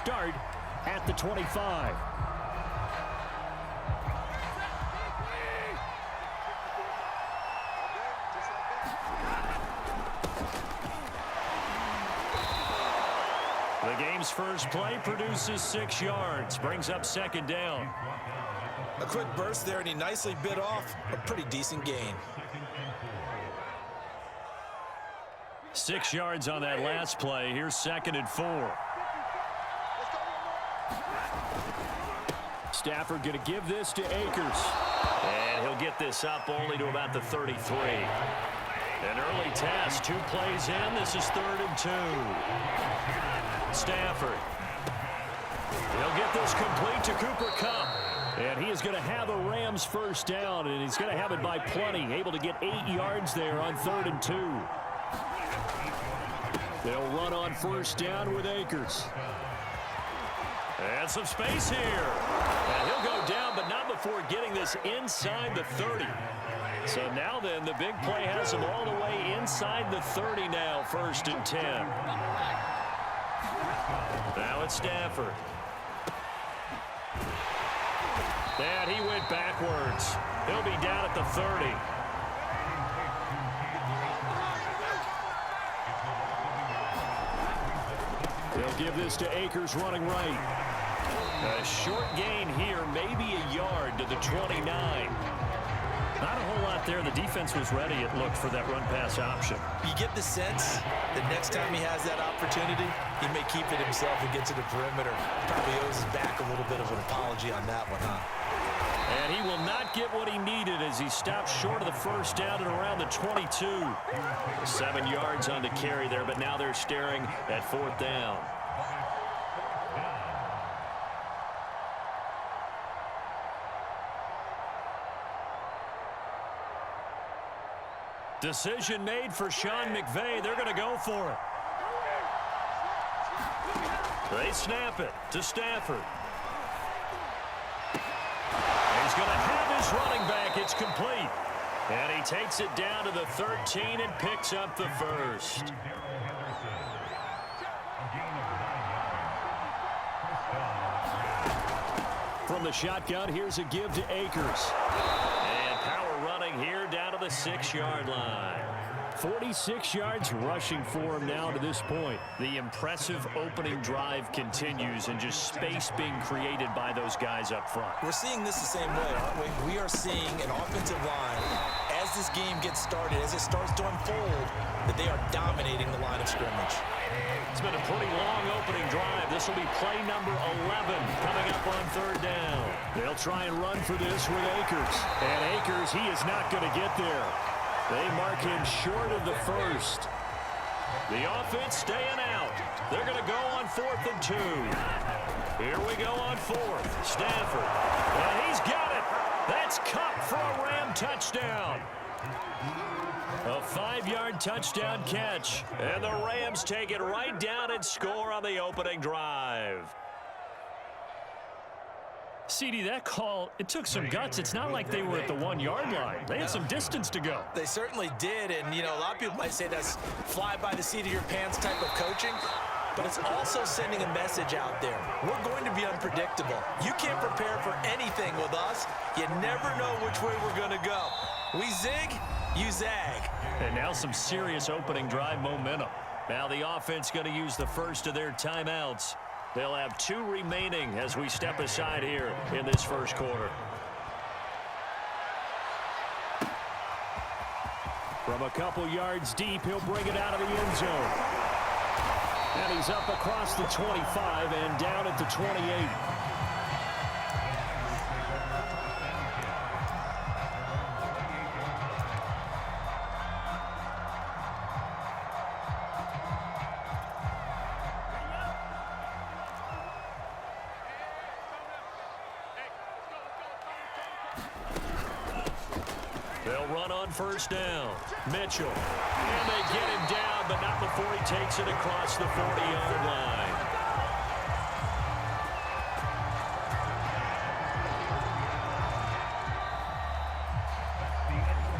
Start at the 25. The game's first play produces 6 yards, brings up second down. A quick burst there, and he nicely bit off a pretty decent gain. 6 yards on that last play. Here's 2nd and 4. Stafford going to give this to Akers. And he'll get this up only to about the 33. An early test, 2 plays in. This is 3rd and 2. Stafford. He'll get this complete to Cooper Kupp. And he is going to have a Rams first down, and he's going to have it by plenty. Able to get 8 yards there on 3rd and 2. They'll run on first down with Akers. And some space here. And he'll go down, but not before getting this inside the 30. So now then, the big play has him all the way inside the 30 now, 1st and 10. Now it's Stafford. And he went backwards. He'll be down at the 30. They'll give this to Akers running right. A short gain here, maybe a yard to the 29. Not a whole lot there. The defense was ready, it looked, for that run-pass option. You get the sense that next time he has that opportunity, he may keep it himself and get to the perimeter. Probably owes his back a little bit of an apology on that one, huh? And he will not get what he needed as he stops short of the first down and around the 22. 7 yards on the carry there, but now they're staring at 4th down. Decision made for Sean McVay. They're going to go for it. They snap it to Stafford. He's going to have his running back. It's complete. And he takes it down to the 13 and picks up the first. From the shotgun, here's a give to Akers. And power running here down to the 6-yard line. 46 yards rushing for him now to this point. The impressive opening drive continues, and just space being created by those guys up front. We're seeing this the same way, aren't we? We are seeing an offensive line, as this game gets started, as it starts to unfold, that they are dominating the line of scrimmage. It's been a pretty long opening drive. This will be play number 11 coming up on 3rd down. They'll try and run for this with Akers. And Akers, he is not going to get there. They mark him short of the first. The offense staying out. They're going to go on 4th and 2. Here we go on 4th. Stafford. And he's got it. That's Kupp for a Ram touchdown. A 5-yard touchdown catch. And the Rams take it right down and score on the opening drive. CD, that call, it took some guts. It's not like they were at the 1-yard line. They had some distance to go. They certainly did, and, you know, a lot of people might say that's fly by the seat of your pants type of coaching, but it's also sending a message out there. We're going to be unpredictable. You can't prepare for anything with us. You never know which way we're going to go. We zig, you zag. And now some serious opening drive momentum. Now the offense going to use the first of their timeouts. They'll have 2 remaining as we step aside here in this first quarter. From a couple yards deep, he'll bring it out of the end zone. And he's up across the 25 and down at the 28. They'll run on first down. Mitchell. And they get him down, but not before he takes it across the 40-yard line.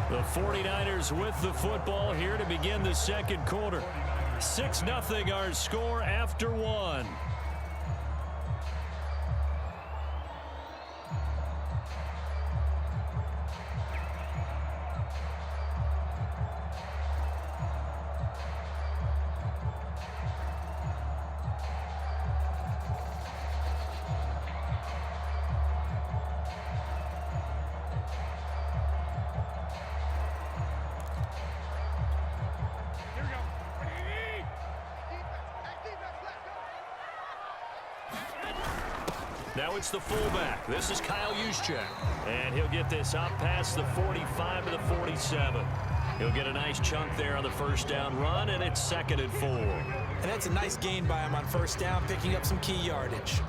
The 49ers with the football here to begin the second quarter. 6-0 our score after 1. Now it's the fullback. This is Kyle Juszczyk. And he'll get this up past the 45 to the 47. He'll get a nice chunk there on the first down run, and it's 2nd and 4. And that's a nice gain by him on first down, picking up some key yardage.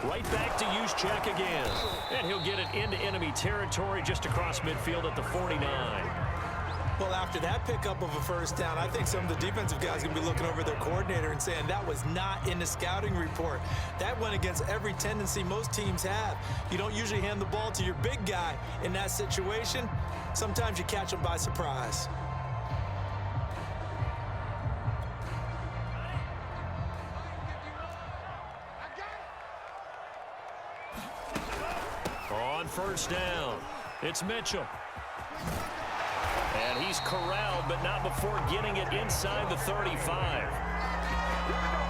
Right back to Juszczyk again. And he'll get it into enemy territory just across midfield at the 49. Well, after that pickup of a first down, I think some of the defensive guys are going to be looking over their coordinator and saying that was not in the scouting report. That went against every tendency most teams have. You don't usually hand the ball to your big guy in that situation. Sometimes you catch them by surprise. On first down, it's Mitchell. And he's corralled, but not before getting it inside the 35.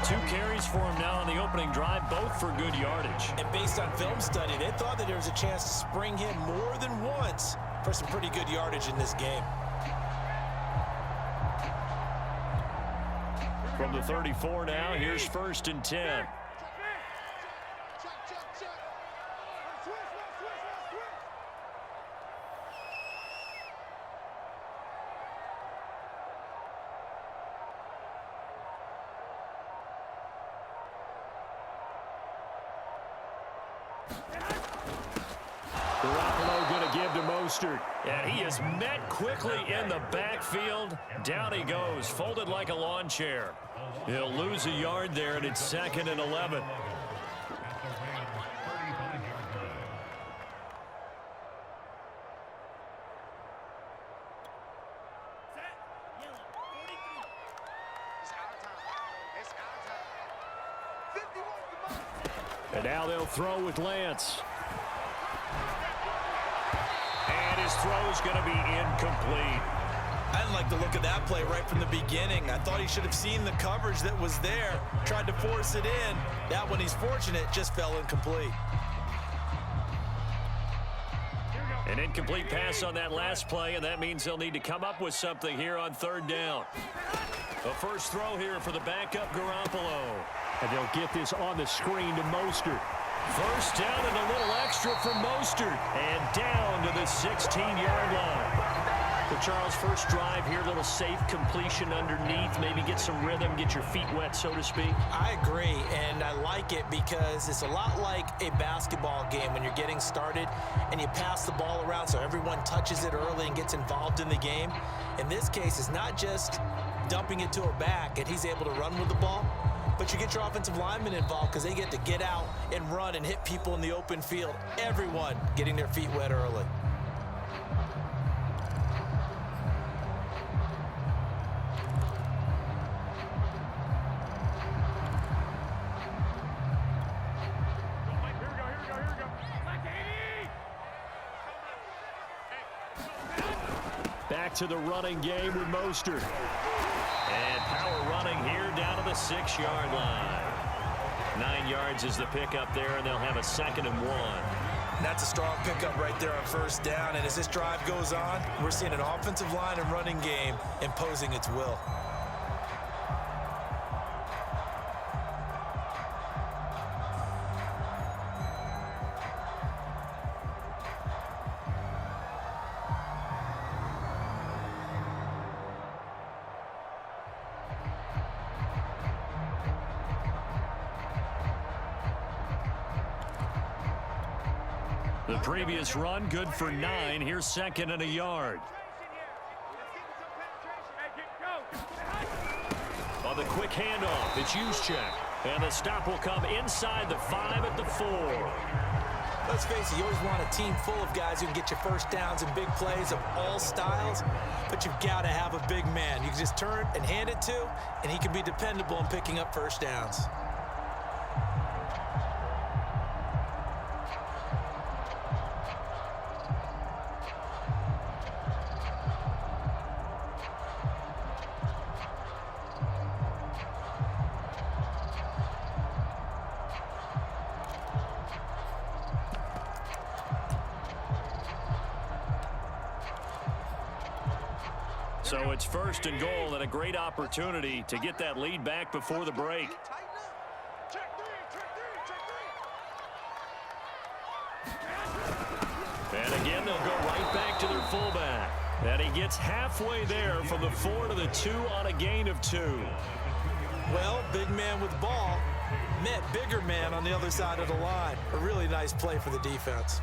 2 carries for him now on the opening drive, both for good yardage. And based on film study, they thought that there was a chance to spring him more than once for some pretty good yardage in this game. From the 34 now, here's 1st and 10. Garoppolo going to give to Mostert. And he is met quickly in the backfield. Down he goes, folded like a lawn chair. He'll lose a yard there, and it's 2nd and 11. And now they'll throw with Lance. And his throw's going to be incomplete. I didn't like the look of that play right from the beginning. I thought he should have seen the coverage that was there, tried to force it in. That one, he's fortunate, just fell incomplete. An incomplete pass on that last play, and that means they'll need to come up with something here on 3rd down. The first throw here for the backup Garoppolo. And they'll get this on the screen to Mostert. First down and a little extra for Mostert. And down to the 16-yard line. So Charles, first drive here, little safe completion underneath. Maybe get some rhythm, get your feet wet, so to speak. I agree, and I like it because it's a lot like a basketball game when you're getting started and you pass the ball around so everyone touches it early and gets involved in the game. In this case, it's not just dumping it to a back and he's able to run with the ball, but you get your offensive linemen involved because they get to get out and run and hit people in the open field. Everyone getting their feet wet early. Back to the running game with Mostert. And power running here down to the 6-yard line. 9 yards is the pickup there, and they'll have a 2nd and 1. That's a strong pickup right there on first down. And as this drive goes on, we're seeing an offensive line and running game imposing its will. The previous run, good for 9. Here's 2nd and a yard. On the quick handoff, it's Juszczyk. And the stop will come inside the 5 at the 4. Let's face it, you always want a team full of guys who can get you first downs and big plays of all styles, but you've got to have a big man. You can just turn and hand it to, and he can be dependable in picking up first downs. So it's 1st and goal and a great opportunity to get that lead back before the break. And again, they'll go right back to their fullback. And he gets halfway there from the 4 to the 2 on a gain of 2. Well, big man with ball met bigger man on the other side of the line. A really nice play for the defense.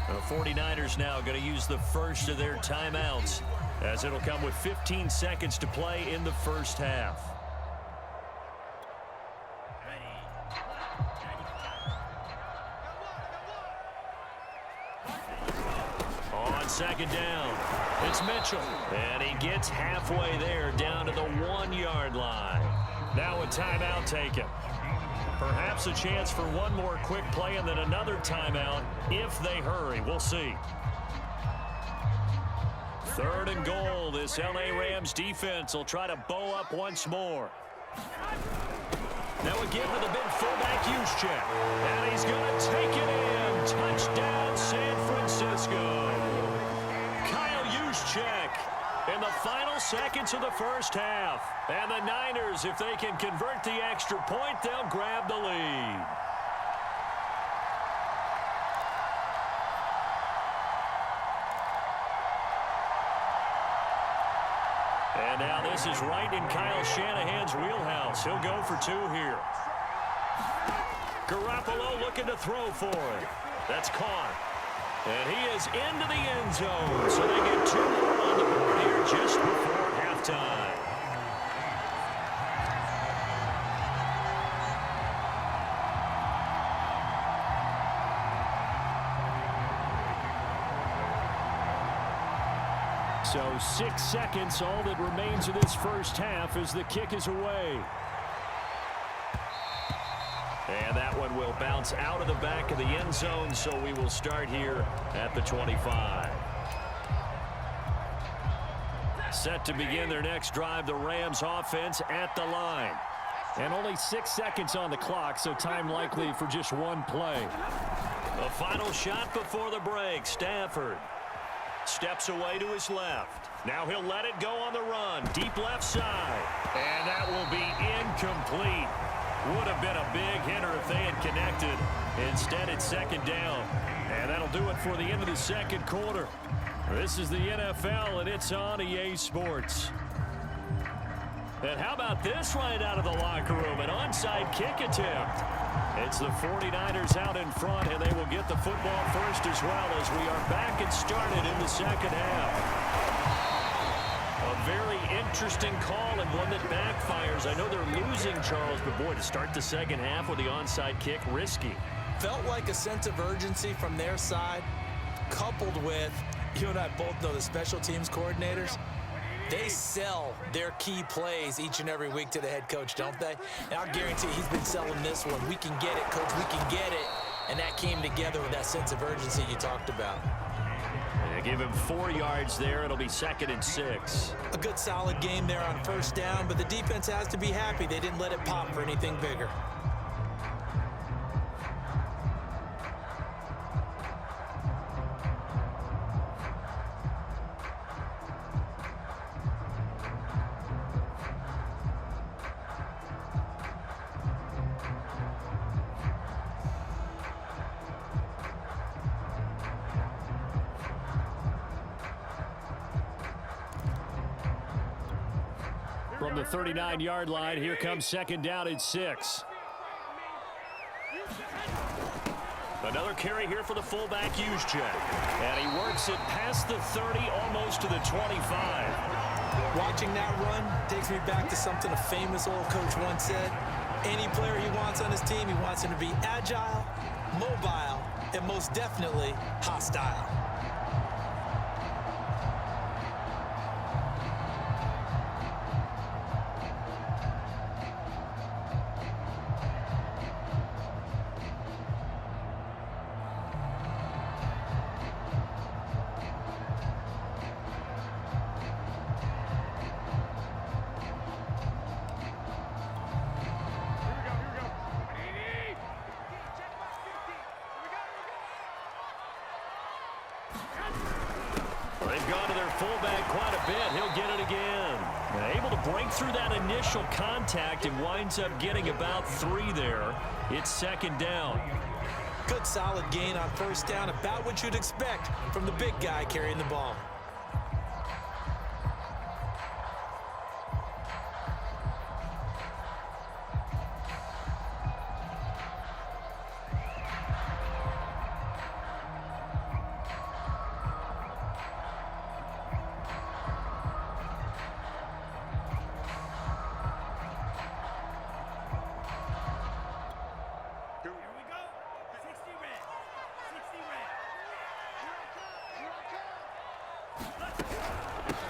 The 49ers now going to use the first of their timeouts, as it'll come with 15 seconds to play in the first half. On 2nd down, it's Mitchell. And he gets halfway there down to the 1-yard line. Now a timeout taken. Perhaps a chance for one more quick play and then another timeout if they hurry. We'll see. 3rd and goal. This LA Rams defense will try to bow up once more. Now again to the big fullback Juszczyk. And he's going to take it in. Touchdown San Francisco. Kyle Juszczyk in the final seconds of the first half. And the Niners, if they can convert the extra point, they'll grab the lead. And now this is right in Kyle Shanahan's wheelhouse. He'll go for 2 here. Garoppolo looking to throw for it. That's caught. And he is into the end zone. So they get 2 more on the board here just before halftime. So 6 seconds, all that remains of this first half as the kick is away. And that one will bounce out of the back of the end zone, so we will start here at the 25. Set to begin their next drive, the Rams offense at the line. And only 6 seconds on the clock, so time likely for just one play. The final shot before the break, Stafford. Steps away to his left. Now he'll let it go on the run. Deep left side. And that will be incomplete. Would have been a big hitter if they had connected. Instead, it's 2nd down. And that'll do it for the end of the 2nd quarter. This is the NFL, and it's on EA Sports. And how about this right out of the locker room? An onside kick attempt. It's the 49ers out in front, and they will get the football first as well as we are back and started in the 2nd half. A very interesting call and one that backfires. I know they're losing, Charles, but boy, to start the 2nd half with the onside kick, risky. Felt like a sense of urgency from their side, coupled with, you and I both know the special teams coordinators. They sell their key plays each and every week to the head coach, don't they? And I'll guarantee he's been selling this one. We can get it, coach, we can get it. And that came together with that sense of urgency you talked about. They give him 4 yards there. It'll be 2nd and 6. A good solid game there on 1st down, but the defense has to be happy they didn't let it pop for anything bigger. From the 39-yard line, here comes 2nd down and 6. Another carry here for the fullback, Juszczyk. And he works it past the 30, almost to the 25. Watching that run takes me back to something a famous old coach once said. Any player he wants on his team, he wants him to be agile, mobile, and most definitely hostile. they've gone to their fullback quite a bit. He'll get it again. And able to break through that initial contact and winds up getting about 3 there. It's second down. Good solid gain on first down, about what you'd expect from the big guy carrying the ball.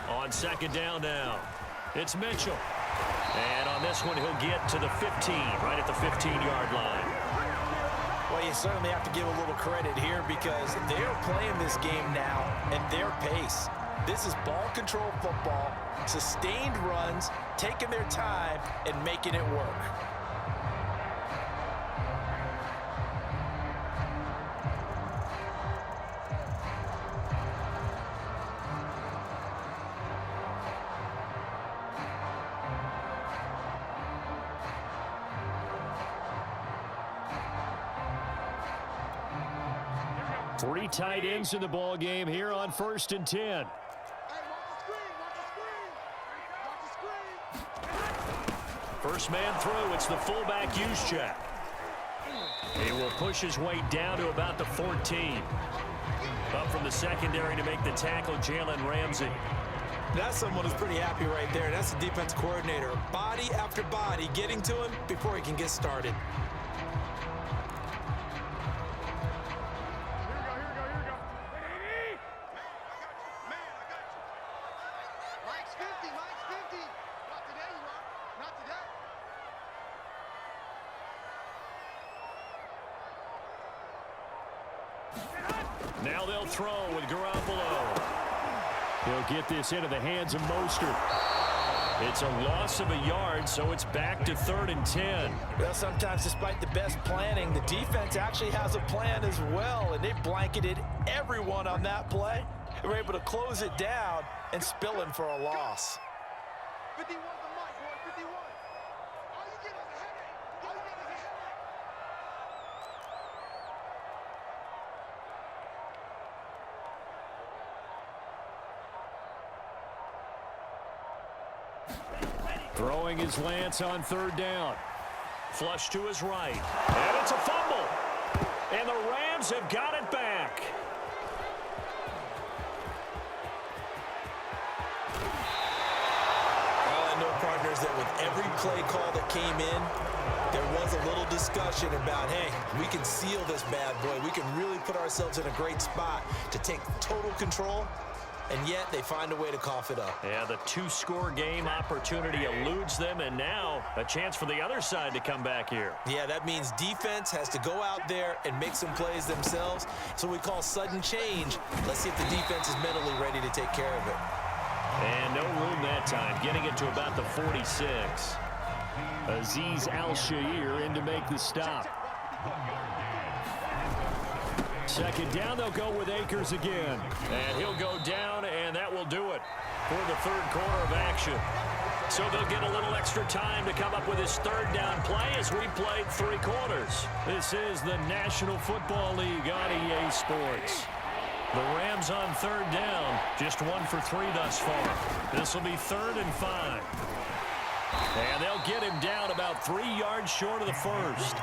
On second down now, it's Mitchell. And on this one, he'll get to the 15, right at the 15-yard line. Well, you certainly have to give a little credit here because they're playing this game now at their pace. This is ball control football, sustained runs, taking their time, and making it work. 3 tight ends in the ball game here on 1st and 10. First man through, it's the fullback Juszczyk. He will push his way down to about the 14. Up from the secondary to make the tackle, Jalen Ramsey. That's someone who's pretty happy right there. That's the defense coordinator. Body after body getting to him before he can get started. Now they'll throw with Garoppolo. He'll get this into the hands of Mostert. It's a loss of a yard, so it's back to 3rd and 10. Well, sometimes despite the best planning, the defense actually has a plan as well, and they blanketed everyone on that play. They were able to close it down and spill in for a loss. 51 the mic, boy, 51. All you get is a headache. All you get is a headache. Throwing his Lance on 3rd down. Flush to his right. And it's a fumble. And the Rams have got it back. Well, I know, partners, that with every play call that came in, there was a little discussion about, hey, we can seal this bad boy. We can really put ourselves in a great spot to take total control. And yet they find a way to cough it up. Yeah, the 2-score game opportunity eludes them, and now a chance for the other side to come back here. Yeah, that means defense has to go out there and make some plays themselves. So we call sudden change. Let's see if the defense is mentally ready to take care of it. And no room that time, getting it to about the 46. Azeez Al-Shaair in to make the stop. Second down, they'll go with Akers again. And he'll go down, and that will do it for the 3rd quarter of action. So they'll get a little extra time to come up with his 3rd down play as we played 3 quarters. This is the National Football League on EA Sports. The Rams on 3rd down, just 1 for 3 thus far. This will be 3rd and 5. And they'll get him down about 3 yards short of the 1st.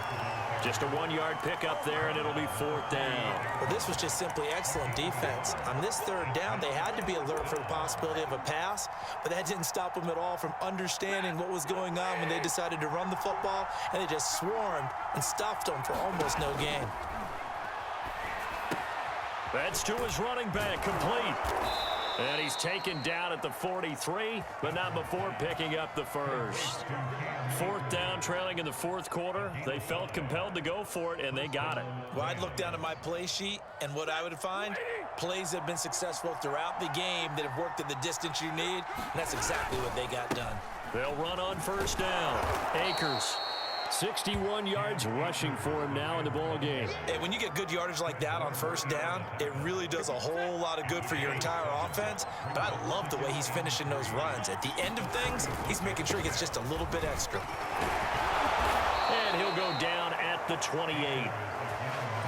Just a 1-yard pickup there, and it'll be 4th down. Well, this was just simply excellent defense. On this 3rd down, they had to be alert for the possibility of a pass, but that didn't stop them at all from understanding what was going on when they decided to run the football, and they just swarmed and stuffed them for almost no gain. That's to his running back, complete. And he's taken down at the 43, but not before picking up the 1st. 4th down, trailing in the 4th quarter. They felt compelled to go for it, and they got it. Well, I'd look down at my play sheet, and what I would find, plays that have been successful throughout the game that have worked at the distance you need, and that's exactly what they got done. They'll run on 1st down. Akers 61 yards rushing for him now in the ball game. And when you get good yardage like that on first down, it really does a whole lot of good for your entire offense. But I love the way he's finishing those runs. At the end of things, he's making sure he gets just a little bit extra. And he'll go down at the 28.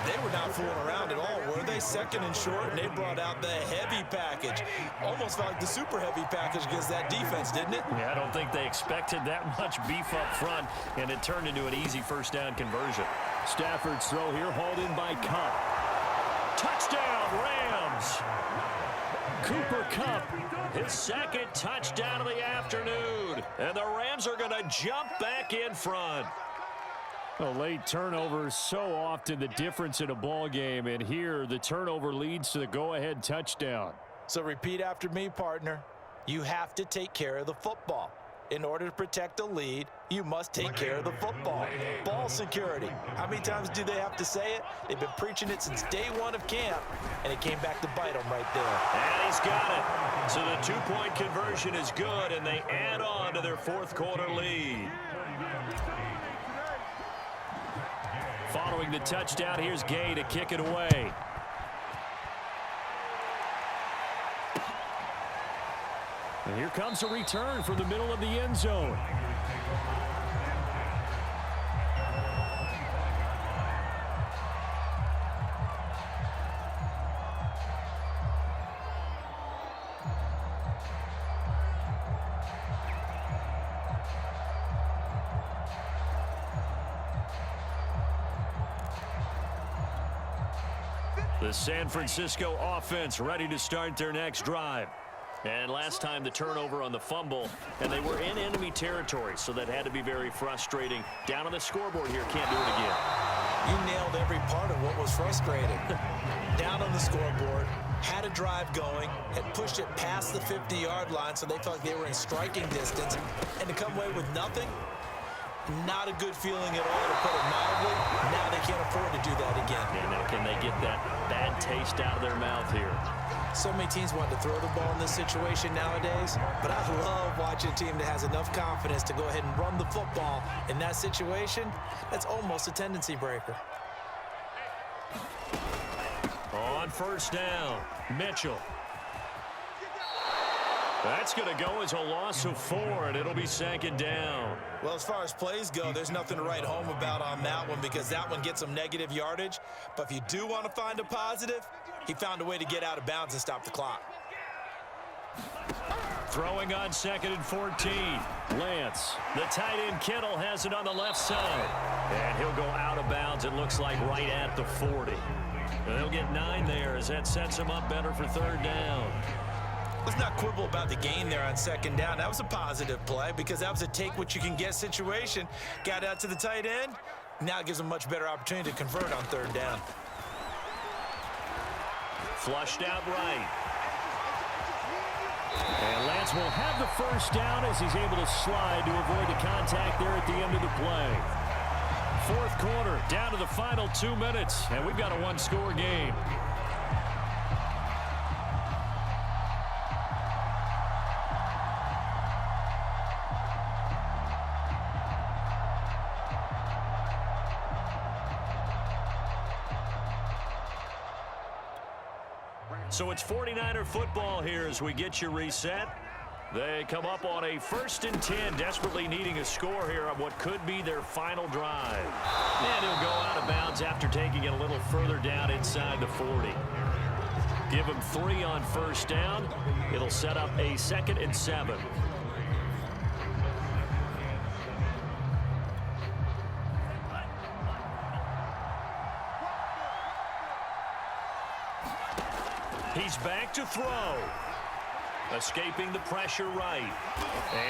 They were not fooling around at all, were they? Second and short, and they brought out the heavy package. Almost felt like the super heavy package against that defense, didn't it? Yeah, I don't think they expected that much beef up front, and it turned into an easy first down conversion. Stafford's throw here, hauled in by Kupp. Touchdown, Rams! Cooper Kupp, his second touchdown of the afternoon. And the Rams are going to jump back in front. A late turnover is so often the difference in a ball game, and here the turnover leads to the go-ahead touchdown. So repeat after me, partner. You have to take care of the football. In order to protect a lead, you must take care of the football. Ball security. How many times do they have to say it? They've been preaching it since day one of camp, and it came back to bite them right there. And he's got it. So the two-point conversion is good, and they add on to their fourth quarter lead. Following the touchdown, here's Gay to kick it away. And here comes a return from the middle of the end zone. The San Francisco offense ready to start their next drive. And last time the turnover on the fumble, and they were in enemy territory, so that had to be very frustrating. Down on the scoreboard here, can't do it again. You nailed every part of what was frustrating. Down on the scoreboard, had a drive going, had pushed it past the 50-yard line, so they felt like they were in striking distance, and to come away with nothing, not a good feeling at all, to put it mildly. Now they can't afford to do that again. And now can they get that bad taste out of their mouth here? So many teams want to throw the ball in this situation nowadays, but I love watching a team that has enough confidence to go ahead and run the football in that situation. That's almost a tendency breaker. On first down, Mitchell. That's going to go as a loss of 4, and it'll be second down. Well, as far as plays go, there's nothing to write home about on that one because that one gets some negative yardage. But if you do want to find a positive, he found a way to get out of bounds and stop the clock. Throwing on 2nd and 14. Lance, the tight end Kittle has it on the left side. And he'll go out of bounds, it looks like right at the 40. And they'll get 9 there as that sets him up better for third down. Let's not quibble about the gain there on second down. That was a positive play because that was a take-what-you-can-get situation. Got out to the tight end. Now it gives them a much better opportunity to convert on third down. Flushed out right. And Lance will have the first down as he's able to slide to avoid the contact there at the end of the play. Fourth quarter, down to the final 2 minutes, and we've got a one-score game. So it's 49er football here as we get you reset. They come up on a 1st and 10, desperately needing a score here on what could be their final drive. And he'll go out of bounds after taking it a little further down inside the 40. Give him 3 on first down. It'll set up a 2nd and 7. He's back to throw. Escaping the pressure right.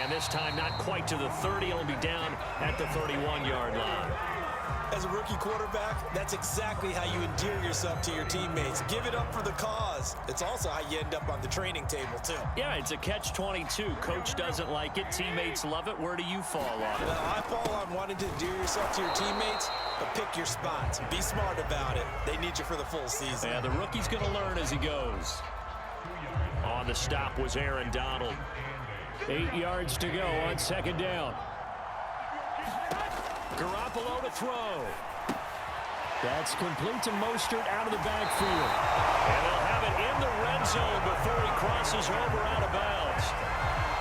And this time not quite to the 30. He'll be down at the 31-yard line. As a rookie quarterback, that's exactly how you endear yourself to your teammates. Give it up for the cause. It's also how you end up on the training table, too. Yeah, it's a catch-22. Coach doesn't like it. Teammates love it. Where do you fall on it? Well, I fall on wanting to endear yourself to your teammates, but pick your spots. Be smart about it. They need you for the full season. Yeah, the rookie's going to learn as he goes. On the stop was Aaron Donald. 8 yards to go on second down. Garoppolo to throw. That's complete to Mostert out of the backfield. And they'll have it in the red zone before he crosses over out of bounds.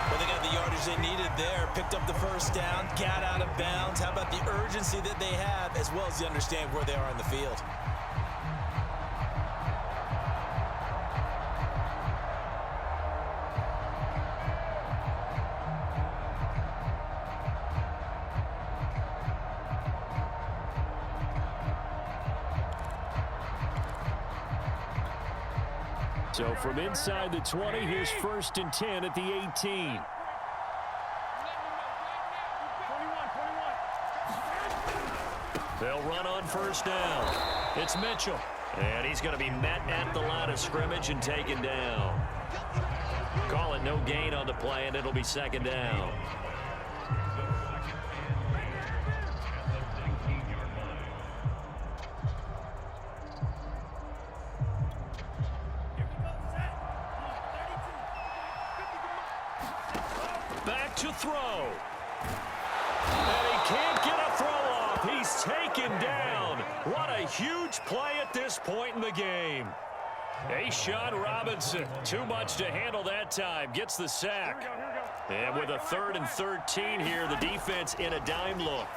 Well, they got the yardage they needed there. Picked up the first down, got out of bounds. How about the urgency that they have, as well as they understand where they are on the field? So from inside the 20, here's 1st and 10 at the 18. They'll run on first down. It's Mitchell. And he's going to be met at the line of scrimmage and taken down. Call it no gain on the play, and it'll be 2nd down. Back to throw. And he can't get a throw off. He's taken down. What a huge play at this point in the game. A'Shawn Robinson, too much to handle that time. Gets the sack. And with a 3rd and 13 here, the defense in a dime look.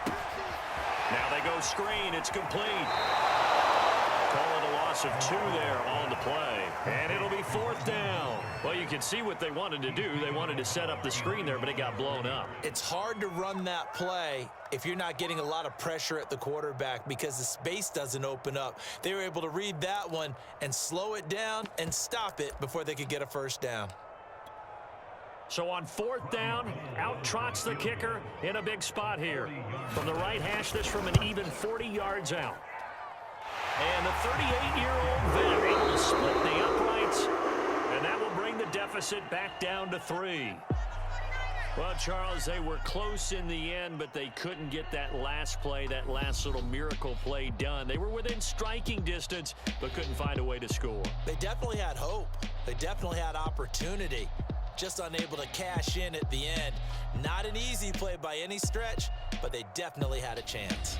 Now they go screen. It's complete. Call it a loss of 2 there on the play. And it'll be 4th down. Well, you can see what they wanted to do. They wanted to set up the screen there, but it got blown up. It's hard to run that play if you're not getting a lot of pressure at the quarterback because the space doesn't open up. They were able to read that one and slow it down and stop it before they could get a first down. So on 4th down, out trots the kicker in a big spot here. From the right hash, this from an even 40 yards out. And the 38-year-old vet able to split the uprights, and that will bring the deficit back down to 3. Well, Charles, they were close in the end, but they couldn't get that last play, that last little miracle play done. They were within striking distance, but couldn't find a way to score. They definitely had hope. They definitely had opportunity. Just unable to cash in at the end. Not an easy play by any stretch, but they definitely had a chance.